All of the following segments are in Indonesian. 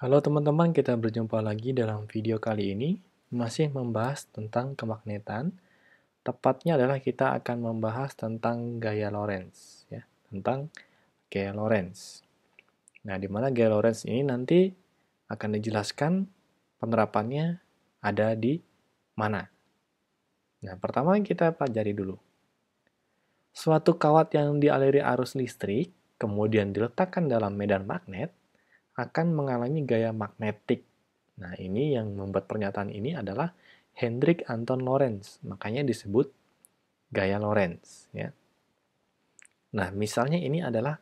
Halo teman-teman, kita berjumpa lagi dalam video kali ini, masih membahas tentang kemagnetan. Tepatnya adalah kita akan membahas tentang gaya Lorentz, ya, tentang gaya Lorentz. Nah, di mana gaya Lorentz ini nanti akan dijelaskan penerapannya ada di mana. Nah, pertama kita pelajari dulu. Suatu kawat yang dialiri arus listrik, kemudian diletakkan dalam medan magnet, akan mengalami gaya magnetik. Nah, ini yang membuat pernyataan ini adalah Hendrik Anton Lorentz. Makanya disebut gaya Lorentz. Ya. Nah, misalnya ini adalah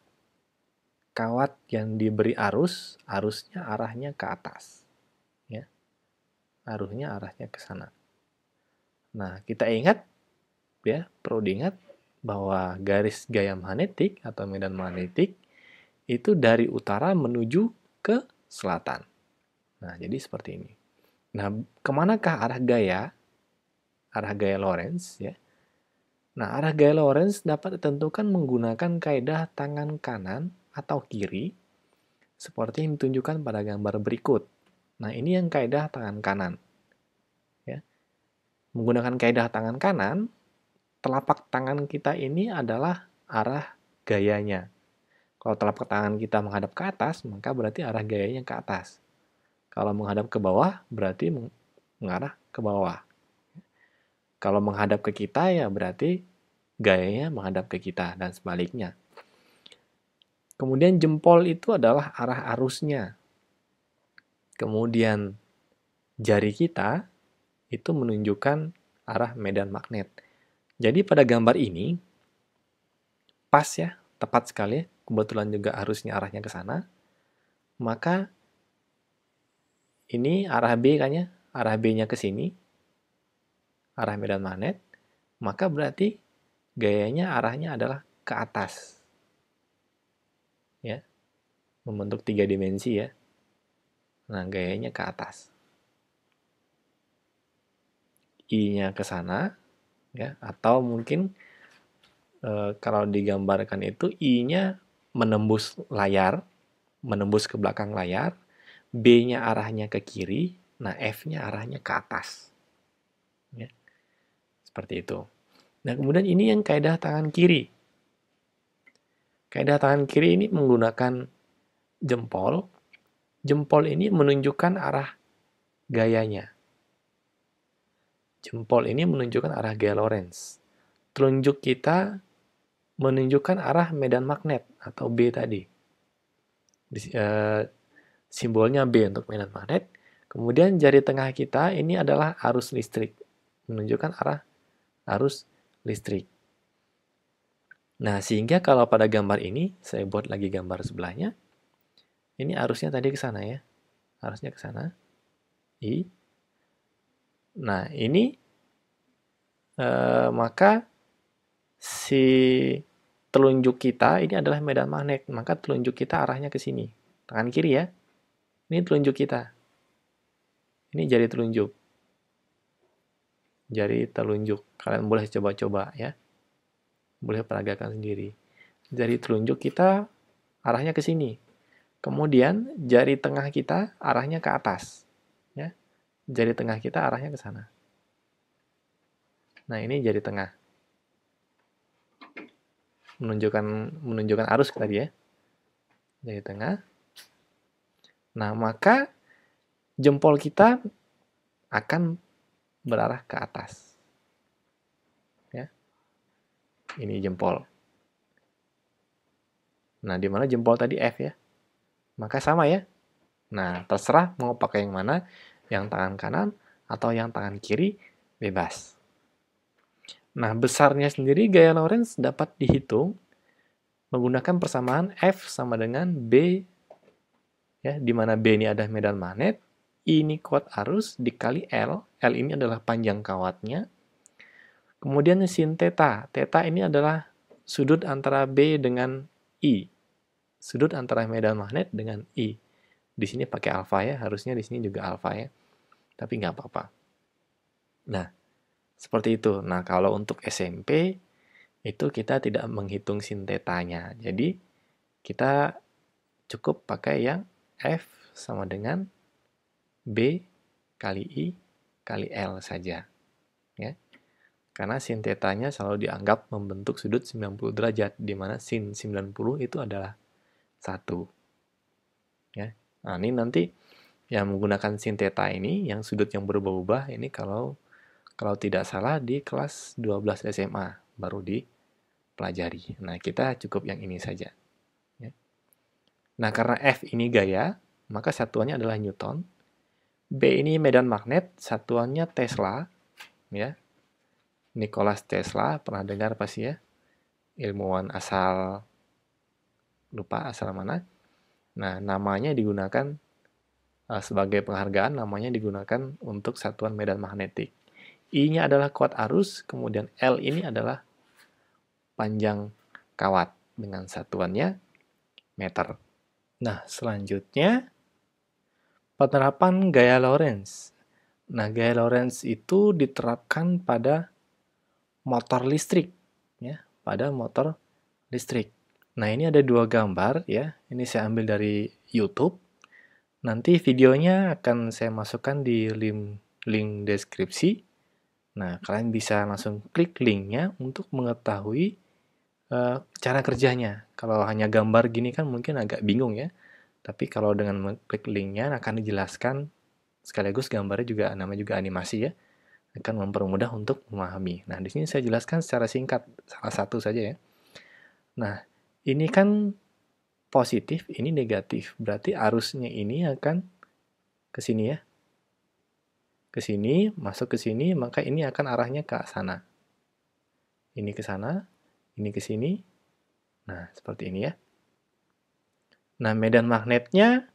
kawat yang diberi arus, arusnya arahnya ke atas. Ya. Arusnya arahnya ke sana. Nah, kita ingat, ya, perlu diingat bahwa garis gaya magnetik atau medan magnetik itu dari utara menuju ke selatan. Nah, jadi seperti ini. Nah, kemanakah arah gaya? Arah gaya Lorentz, ya. Nah, arah gaya Lorentz dapat ditentukan menggunakan kaidah tangan kanan atau kiri, seperti yang ditunjukkan pada gambar berikut. Nah, ini yang kaidah tangan kanan. Ya. Menggunakan kaidah tangan kanan, telapak tangan kita ini adalah arah gayanya. Kalau telapak tangan kita menghadap ke atas, maka berarti arah gayanya ke atas. Kalau menghadap ke bawah, berarti mengarah ke bawah. Kalau menghadap ke kita, ya berarti gayanya menghadap ke kita, dan sebaliknya. Kemudian jempol itu adalah arah arusnya. Kemudian jari kita itu menunjukkan arah medan magnet. Jadi pada gambar ini, pas ya, tepat sekali, kebetulan juga harusnya arahnya ke sana, maka ini arah B kan ya, arah B-nya ke sini, arah medan magnet, maka berarti gayanya arahnya adalah ke atas. Ya, membentuk 3 dimensi ya. Nah, gayanya ke atas. I-nya ke sana, ya, atau mungkin kalau digambarkan itu I-nya menembus layar, menembus ke belakang layar, B-nya arahnya ke kiri, nah F-nya arahnya ke atas. Ya, seperti itu. Nah, kemudian ini yang kaidah tangan kiri. Kaidah tangan kiri ini menggunakan jempol. Jempol ini menunjukkan arah gayanya. Jempol ini menunjukkan arah gaya Lorentz. Telunjuk kita menunjukkan arah medan magnet atau B tadi. Simbolnya B untuk medan magnet. Kemudian jari tengah kita ini adalah arus listrik. Menunjukkan arah arus listrik. Nah, sehingga kalau pada gambar ini, saya buat lagi gambar sebelahnya. Ini arusnya tadi ke sana ya. Arusnya ke sana. I. Nah, ini maka si telunjuk kita ini adalah medan magnet. Maka telunjuk kita arahnya ke sini. Tangan kiri ya. Ini telunjuk kita. Ini jari telunjuk. Jari telunjuk. Kalian boleh coba-coba ya. Boleh peragakan sendiri. Jari telunjuk kita arahnya ke sini. Kemudian jari tengah kita arahnya ke atas. Ya. Jari tengah kita arahnya ke sana. Nah, ini jari tengah. Menunjukkan arus tadi ya. Jari tengah. Nah, maka jempol kita akan berarah ke atas. Ya. Ini jempol. Nah, di mana jempol tadi F ya. Maka sama ya. Nah, terserah mau pakai yang mana, yang tangan kanan atau yang tangan kiri, bebas. Nah, besarnya sendiri gaya Lorentz dapat dihitung menggunakan persamaan F sama dengan B, ya, di mana B ini adalah medan magnet, I ini kuat arus dikali L, L ini adalah panjang kawatnya, kemudian sin theta, theta ini adalah sudut antara B dengan I, sudut antara medan magnet dengan I. Di sini pakai alfa ya, harusnya di sini juga alfa ya, tapi nggak apa-apa. Nah, seperti itu. Nah, kalau untuk SMP, itu kita tidak menghitung sin tetanya. Jadi, kita cukup pakai yang F sama dengan B kali I kali L saja. Ya. Karena sin tetanya selalu dianggap membentuk sudut 90 derajat, di mana sin 90 itu adalah 1. Ya. Nah, ini nanti yang menggunakan sin theta ini, yang sudut yang berubah-ubah, ini kalau tidak salah di kelas 12 SMA baru dipelajari. Nah, kita cukup yang ini saja. Ya. Nah, karena F ini gaya, maka satuannya adalah Newton. B ini medan magnet, satuannya Tesla, ya. Nikola Tesla, pernah dengar pasti ya? Ilmuwan asal, lupa asal mana. Nah, namanya digunakan sebagai penghargaan, namanya digunakan untuk satuan medan magnetik. I-nya adalah kuat arus, kemudian L ini adalah panjang kawat dengan satuannya meter. Nah, selanjutnya penerapan gaya Lorentz. Nah, gaya Lorentz itu diterapkan pada motor listrik, ya, pada motor listrik. Nah, ini ada 2 gambar ya. Ini saya ambil dari YouTube. Nanti videonya akan saya masukkan di link deskripsi. Nah, kalian bisa langsung klik linknya untuk mengetahui cara kerjanya. Kalau hanya gambar gini kan mungkin agak bingung ya. Tapi kalau dengan mengklik linknya akan dijelaskan, sekaligus gambarnya juga namanya juga animasi ya, akan mempermudah untuk memahami. Nah, di sini saya jelaskan secara singkat, salah satu saja ya. Nah, ini kan positif, ini negatif. Berarti arusnya ini akan ke sini ya. Ke sini, masuk ke sini, maka ini akan arahnya ke sana. Ini ke sana, ini ke sini. Nah, seperti ini ya. Nah, medan magnetnya,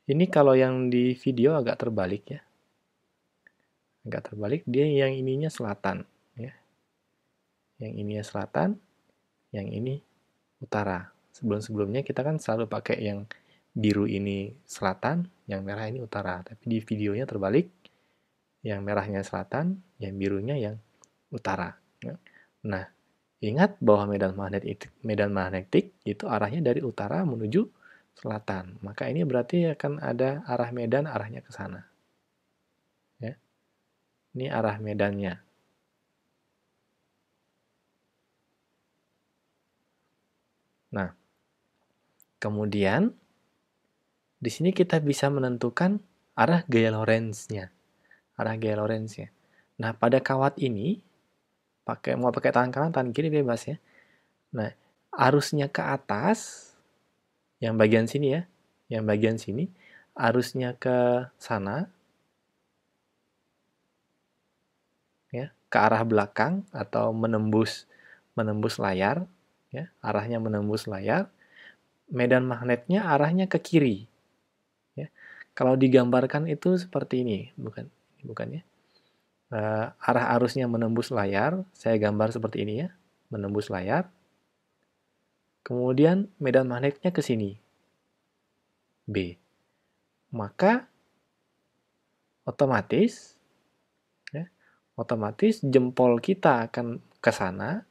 ini kalau yang di video agak terbalik ya. Agak terbalik, dia yang ininya selatan. Ya. Yang ininya selatan, yang ini utara. Sebelum-sebelumnya kita kan selalu pakai yang biru ini selatan, yang merah ini utara. Tapi di videonya terbalik, yang merahnya selatan, yang birunya yang utara. Nah, ingat bahwa medan magnetik itu arahnya dari utara menuju selatan. Maka ini berarti akan ada arah medan arahnya ke sana. Ya. Ini arah medannya. Nah, kemudian di sini kita bisa menentukan arah gaya Lorentz-nya. Arah gaya Lorentz-nya. Nah, pada kawat ini mau pakai tangan kanan, tangan kiri bebas ya. Nah, arusnya ke atas, yang bagian sini ya, yang bagian sini, arusnya ke sana, ya, ke arah belakang atau menembus layar, ya, arahnya menembus layar. Medan magnetnya arahnya ke kiri, ya. Kalau digambarkan itu seperti ini, bukan ya. Arah arusnya menembus layar, saya gambar seperti ini ya, menembus layar. Kemudian medan magnetnya ke sini, B. Maka otomatis jempol kita akan ke sana,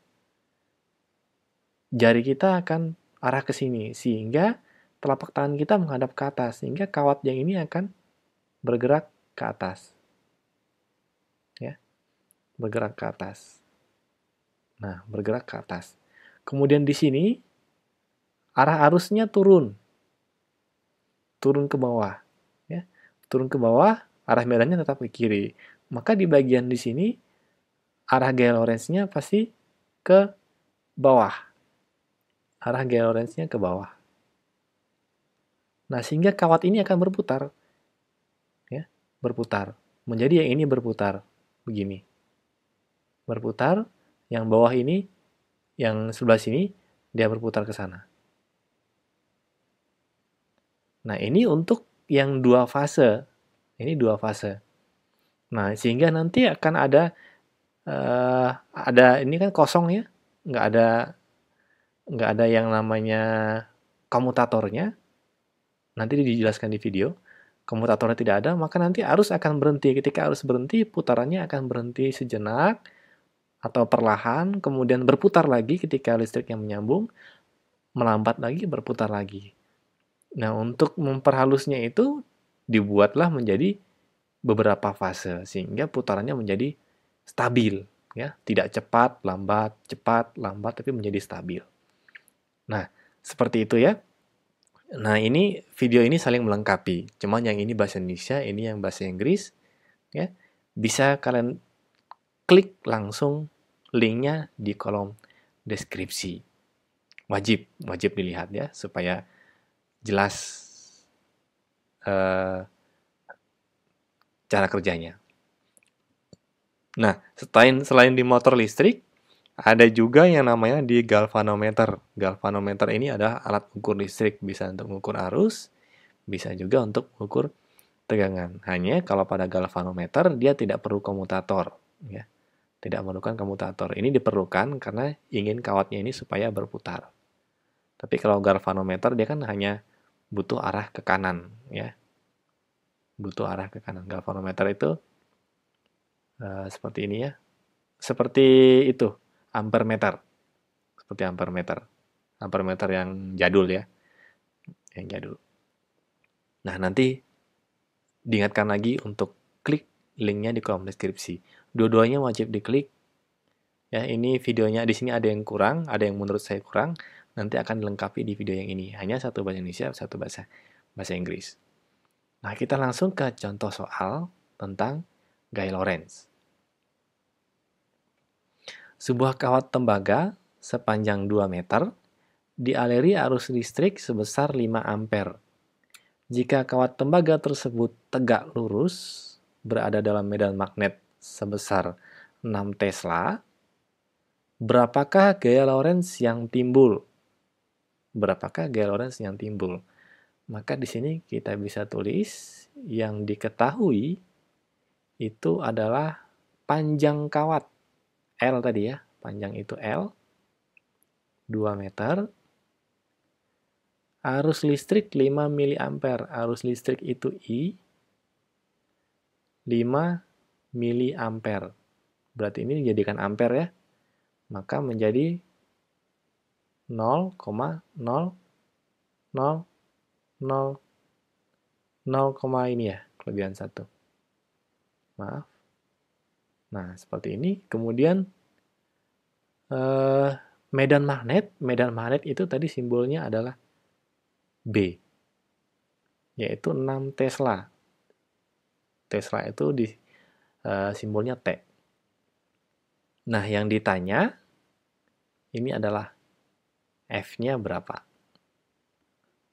jari kita akan arah ke sini, sehingga telapak tangan kita menghadap ke atas, sehingga kawat yang ini akan bergerak ke atas. Ya, bergerak ke atas. Nah, bergerak ke atas. Kemudian di sini, arah arusnya turun ke bawah. Ya, turun ke bawah, arah medannya tetap ke kiri. Maka di bagian di sini, arah gaya Lorentz-nya pasti ke bawah. Arah gaya Lorentz-nya ke bawah. Nah, sehingga kawat ini akan berputar. Ya, berputar. Menjadi yang ini berputar. Begini. Berputar, yang bawah ini, yang sebelah sini, dia berputar ke sana. Nah, ini untuk yang 2 fase. Ini 2 fase. Nah, sehingga nanti akan ada ini kan kosong ya, nggak ada yang namanya komutatornya. Nanti dijelaskan di video. Komutatornya tidak ada, maka nanti arus akan berhenti. Ketika arus berhenti, putarannya akan berhenti sejenak atau perlahan, kemudian berputar lagi ketika listriknya menyambung, melambat lagi, berputar lagi. Nah, untuk memperhalusnya itu dibuatlah menjadi beberapa fase sehingga putarannya menjadi stabil, ya, tidak cepat, lambat, tapi menjadi stabil. Nah, seperti itu ya. Nah, ini video ini saling melengkapi. Cuman yang ini bahasa Indonesia, ini yang bahasa Inggris, ya. Bisa kalian klik langsung linknya di kolom deskripsi. Wajib dilihat ya supaya jelas eh, cara kerjanya. Nah, selain di motor listrik, ada juga yang namanya di galvanometer. Galvanometer ini adalah alat ukur listrik, bisa untuk mengukur arus, bisa juga untuk mengukur tegangan. Hanya kalau pada galvanometer dia tidak perlu komutator, ya. Tidak memerlukan komutator. Ini diperlukan karena ingin kawatnya ini supaya berputar. Tapi kalau galvanometer dia kan hanya butuh arah ke kanan, ya. Butuh arah ke kanan. Galvanometer itu seperti ini ya. Seperti itu, ampermeter. Seperti ampermeter. Ampermeter yang jadul ya, yang jadul. Nah, nanti diingatkan lagi untuk klik linknya di kolom deskripsi. Dua-duanya wajib diklik. Ya, ini videonya di sini ada yang kurang, ada yang menurut saya kurang. Nanti akan dilengkapi di video yang ini. Hanya satu bahasa Indonesia, satu bahasa Inggris. Nah, kita langsung ke contoh soal tentang gaya Lorentz. Sebuah kawat tembaga sepanjang 2 meter dialiri arus listrik sebesar 5 ampere. Jika kawat tembaga tersebut tegak lurus, berada dalam medan magnet sebesar 6 Tesla, berapakah gaya Lorentz yang timbul? Berapakah gaya Lorentz yang timbul? Maka di sini kita bisa tulis yang diketahui itu adalah panjang kawat. L tadi ya, panjang itu L, 2 meter. Arus listrik 5 mA. Arus listrik itu I, 5 mA. Berarti ini dijadikan ampere ya. Maka menjadi 0,000 ini ya, kelebihan 1. Maaf. Nah, seperti ini. Kemudian medan magnet itu tadi simbolnya adalah B, yaitu 6 Tesla. Tesla itu simbolnya T. Nah, yang ditanya ini adalah F-nya berapa.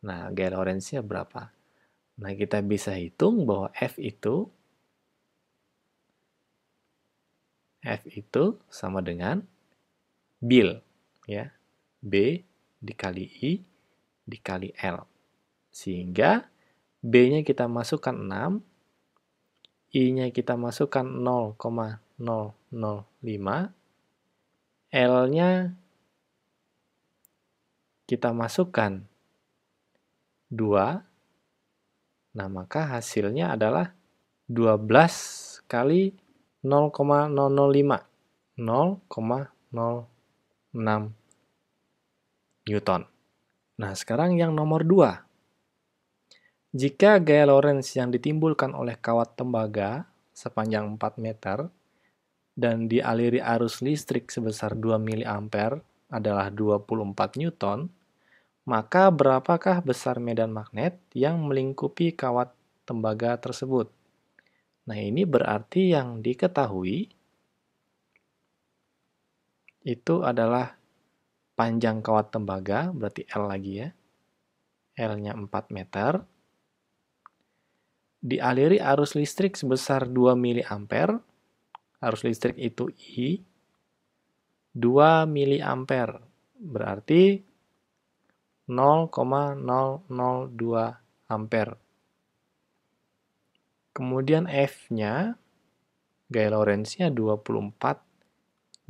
Nah, gaya Lorentz-nya berapa. Nah, kita bisa hitung bahwa F itu sama dengan bil, ya. B dikali I dikali L. Sehingga B-nya kita masukkan 6, I-nya kita masukkan 0,005, L-nya kita masukkan 2, nah maka hasilnya adalah 12 kali 0,005, 0,06 Newton. Nah, sekarang yang nomor 2. Jika gaya Lorentz yang ditimbulkan oleh kawat tembaga sepanjang 4 meter dan dialiri arus listrik sebesar 2 mA adalah 24 Newton, maka berapakah besar medan magnet yang melingkupi kawat tembaga tersebut? Nah, ini berarti yang diketahui itu adalah panjang kawat tembaga, berarti L lagi ya. L-nya 4 meter. Dialiri arus listrik sebesar 2 mA. Arus listrik itu I, 2 mA. Berarti 0,002 ampere. Kemudian F-nya, gaya Lorentz-nya 24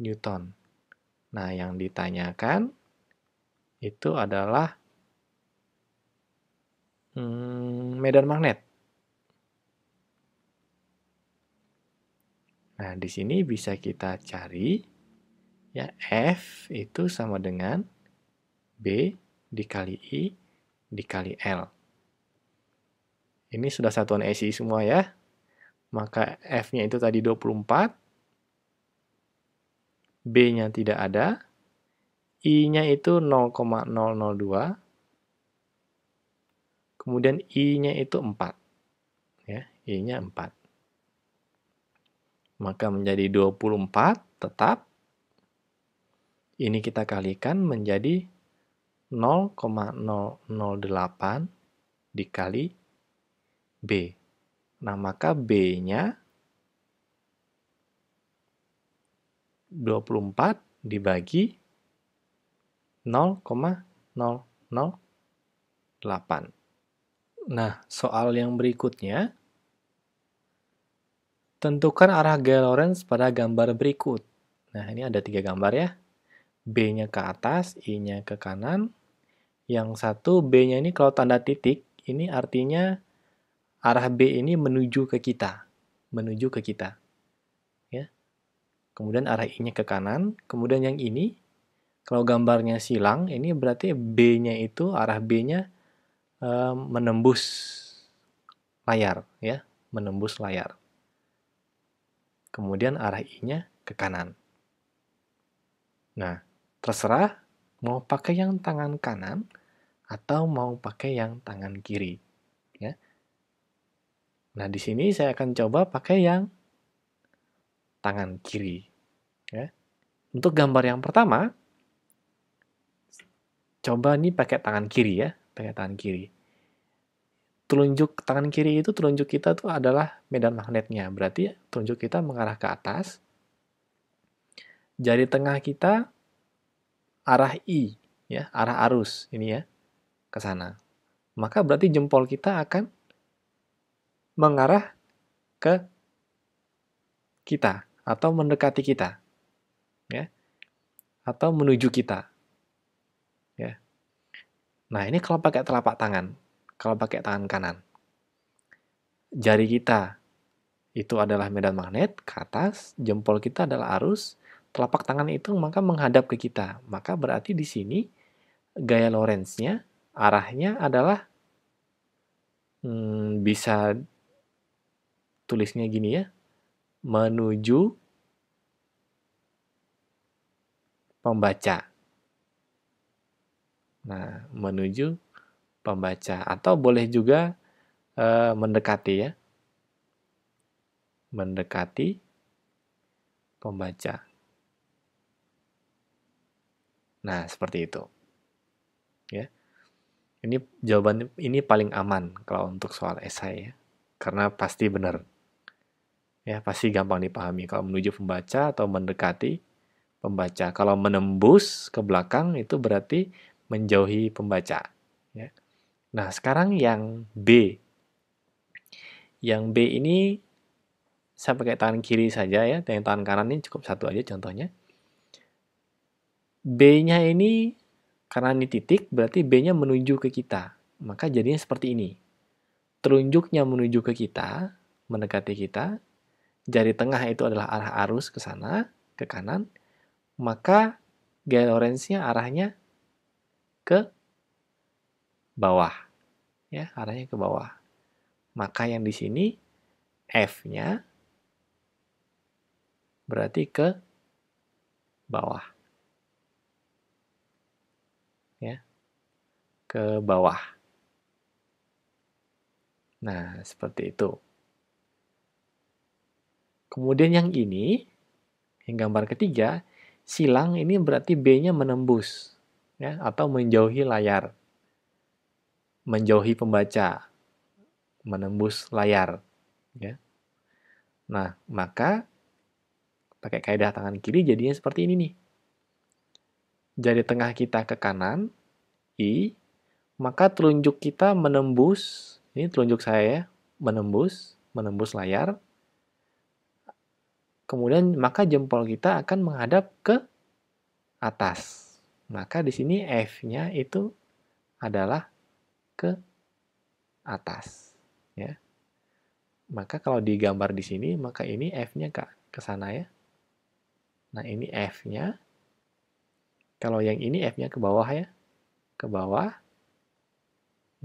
Newton. Nah, yang ditanyakan itu adalah medan magnet. Nah, di sini bisa kita cari ya, F itu sama dengan B dikali I dikali L. Ini sudah satuan SI semua ya. Maka F-nya itu tadi 24, B-nya tidak ada, I-nya itu 0,002, kemudian I-nya itu 4. Ya, I-nya 4. Maka menjadi 24 tetap. Ini kita kalikan menjadi 0,008 dikali B. Nah, maka B-nya 24 dibagi 0,008. Nah, soal yang berikutnya, tentukan arah gaya Lorentz pada gambar berikut. Nah, ini ada 3 gambar ya. B-nya ke atas, I-nya ke kanan. Yang satu B-nya ini kalau tanda titik, ini artinya arah B ini menuju ke kita. Menuju ke kita. Ya. Kemudian arah I-nya ke kanan. Kemudian yang ini, kalau gambarnya silang, ini berarti B-nya itu, arah B-nya menembus layar. Ya, menembus layar. Kemudian arah I-nya ke kanan. Nah, terserah mau pakai yang tangan kanan atau mau pakai yang tangan kiri. Ya. Nah, di sini saya akan coba pakai yang tangan kiri. Ya. Untuk gambar yang pertama, coba nih pakai tangan kiri ya, pakai tangan kiri. Telunjuk tangan kiri itu telunjuk kita tuh adalah medan magnetnya, berarti telunjuk kita mengarah ke atas. Jari tengah kita arah I, ya, arah arus ini ya, ke sana. Maka berarti jempol kita akan mengarah ke kita atau mendekati kita, ya, atau menuju kita, ya. Nah, ini kalau pakai telapak tangan, kalau pakai tangan kanan, jari kita itu adalah medan magnet ke atas, jempol kita adalah arus, telapak tangan itu maka menghadap ke kita. Maka berarti di sini gaya Lorentz-nya arahnya adalah bisa tulisnya gini ya, menuju pembaca. Nah, menuju pembaca atau boleh juga mendekati ya. Mendekati pembaca. Nah, seperti itu. Ya. Ini jawaban ini paling aman kalau untuk soal esai ya. Karena pasti benar. Ya, pasti gampang dipahami kalau menuju pembaca atau mendekati pembaca. Kalau menembus ke belakang itu berarti menjauhi pembaca. Ya. Nah, sekarang yang B. Yang B ini saya pakai tangan kiri saja ya, dengan tangan kanan ini cukup satu aja contohnya. B-nya ini, karena ini titik, berarti B-nya menuju ke kita. Maka jadinya seperti ini. Telunjuknya menuju ke kita, mendekati kita. Jari tengah itu adalah arah arus ke sana, ke kanan. Maka gaya Lorentz-nya arahnya ke bawah. Ya, arahnya ke bawah. Maka yang di sini F-nya berarti ke bawah. Ya, ke bawah. Nah, seperti itu. Kemudian yang ini, yang gambar ketiga, silang ini berarti B-nya menembus, ya, atau menjauhi layar, menjauhi pembaca, menembus layar. Ya. Nah, maka pakai kaidah tangan kiri jadinya seperti ini nih. Jari tengah kita ke kanan, I, maka telunjuk kita menembus, ini telunjuk saya ya, menembus layar. Kemudian maka jempol kita akan menghadap ke atas. Maka di sini F-nya itu adalah ke atas. Ya. Maka kalau digambar di sini, maka ini F-nya ke sana ya. Nah, ini F-nya. Kalau yang ini F-nya ke bawah ya. Ke bawah.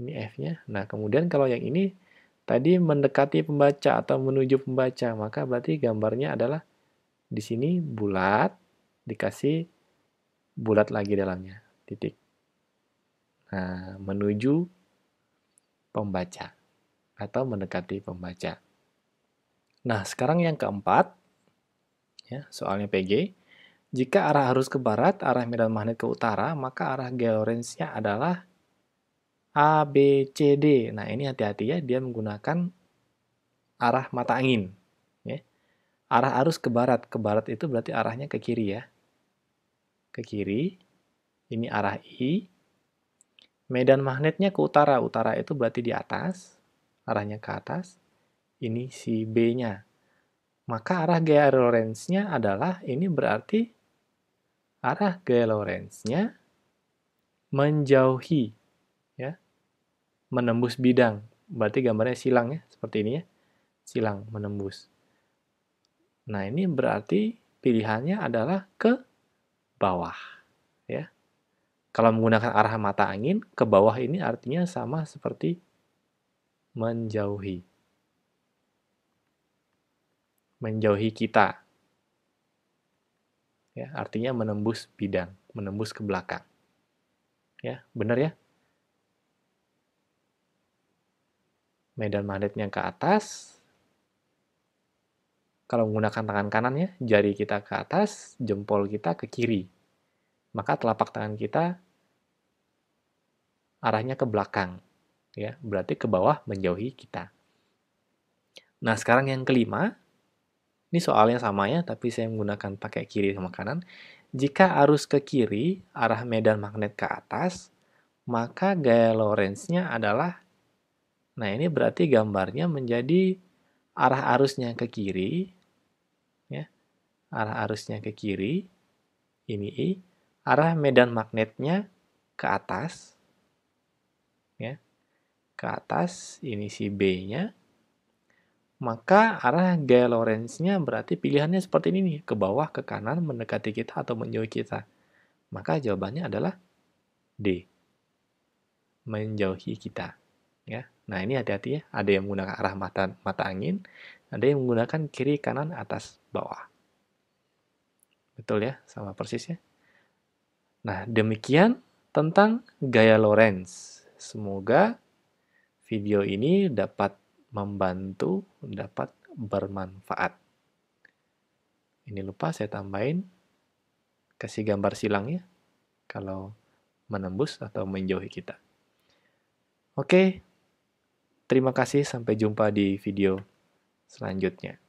Ini F-nya. Nah, kemudian kalau yang ini Tadi mendekati pembaca atau menuju pembaca, maka berarti gambarnya adalah di sini bulat, dikasih bulat lagi dalamnya, titik. Nah, menuju pembaca atau mendekati pembaca. Nah, sekarang yang keempat, ya, soalnya PG. Jika arah arus ke barat, arah medan magnet ke utara, maka arah gaya Lorentz-nya adalah A, B, C, D. Nah, ini hati-hati ya, dia menggunakan arah mata angin. Ya. Arah arus ke barat itu berarti arahnya ke kiri ya. Ke kiri, ini arah I. Medan magnetnya ke utara, utara itu berarti di atas, arahnya ke atas. Ini si B-nya. Maka arah gaya Lorentz-nya adalah, ini berarti arah gaya Lorentz-nya menjauhi, ya, menembus bidang. Berarti gambarnya silang ya, seperti ini ya, silang menembus. Nah, ini berarti pilihannya adalah ke bawah, ya. Kalau menggunakan arah mata angin, ke bawah ini artinya sama seperti menjauhi. Menjauhi kita. Ya, artinya menembus bidang, menembus ke belakang. Ya, benar ya? Medan magnetnya ke atas. Kalau menggunakan tangan kanan ya, jari kita ke atas, jempol kita ke kiri. Maka telapak tangan kita arahnya ke belakang. Ya, berarti ke bawah menjauhi kita. Nah, sekarang yang kelima, ini soalnya sama ya, tapi saya menggunakan pakai kiri sama kanan. Jika arus ke kiri, arah medan magnet ke atas, maka gaya Lorentz-nya adalah, nah ini berarti gambarnya menjadi arah arusnya ke kiri, ya, arah arusnya ke kiri, ini I, arah medan magnetnya ke atas, ya, ke atas, ini si B-nya, maka arah gaya Lorentz-nya berarti pilihannya seperti ini nih, ke bawah, ke kanan, mendekati kita, atau menjauhi kita. Maka jawabannya adalah D, menjauhi kita. Ya. Nah, ini hati-hati ya, ada yang menggunakan arah mata angin, ada yang menggunakan kiri, kanan, atas, bawah. Betul ya, sama persis ya. Nah, demikian tentang gaya Lorentz. Semoga video ini dapat membantu, dapat bermanfaat. Ini lupa saya tambahin, kasih gambar silang ya, kalau menembus atau menjauhi kita. Oke, terima kasih, sampai jumpa di video selanjutnya.